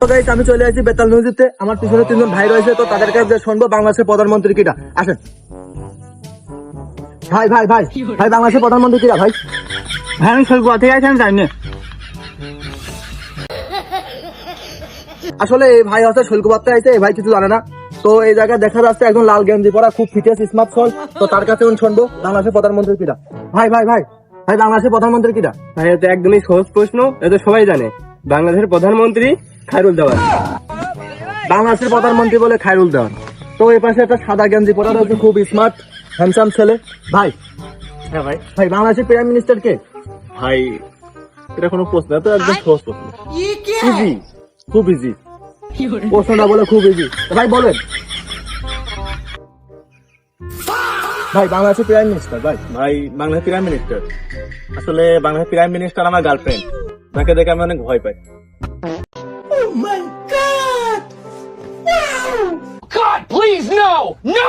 আমি চলে আসছি বেতাল নিউজে। আমার পিছনে তিনজন ভাই রয়েছে, তো তাদের কাছে শুনবো বাংলাদেশের প্রধানমন্ত্রী কিটা। আসেন ভাই ভাই ভাই ভাই, বাংলাদেশের প্রধানমন্ত্রী কিটা ভাই? ভাই আমি সৈকত থেকে আছি, আমি জানি না। আসলে এই ভাই হচ্ছে শুল্কবার্তা আইছে, এই ভাই কিছু জানে না। তো এই জায়গায় দেখা যাচ্ছে একজন লাল গেঞ্জি পরা খুব ফিটেস স্মার্টফোন, তো তার কাছে শুনবো বাংলাদেশের প্রধানমন্ত্রী কিটা। ভাই ভাই ভাই ভাই, বাংলাদেশের প্রধানমন্ত্রী কিটা? ভাই এটা একদমই সহজ প্রশ্ন, এটা সবাই জানে। বাংলাদেশের প্রধানমন্ত্রী খায়রুল দেওয়ান। বাংলাদেশের প্রধানমন্ত্রী বলে খায়রুল দেওয়ান। তো এই পাশে একটা সাদা গেঞ্জি পরা রয়েছে, খুব স্মার্ট হ্যান্ডসাম ছেলে। ভাই হ্যাঁ ভাই। ভাই, বাংলাদেশের প্রাইম মিনিস্টার কে? ভাই এটা কোনো প্রশ্ন, এটা একদম সহজ প্রশ্ন। ইজি, খুব ইজি প্রশ্নটা বলে, খুব ইজি। ভাই বলেন ভাই, বাংলাদেশের প্রাইম মিনিস্টার। ভাই ভাই বাংলাদেশের প্রাইম মিনিস্টার, আসলে বাংলাদেশের প্রাইম মিনিস্টার আমার গার্লফ্রেন্ড, তাকে দেখে আমি অনেক ভয় পাই। God, please, no! No!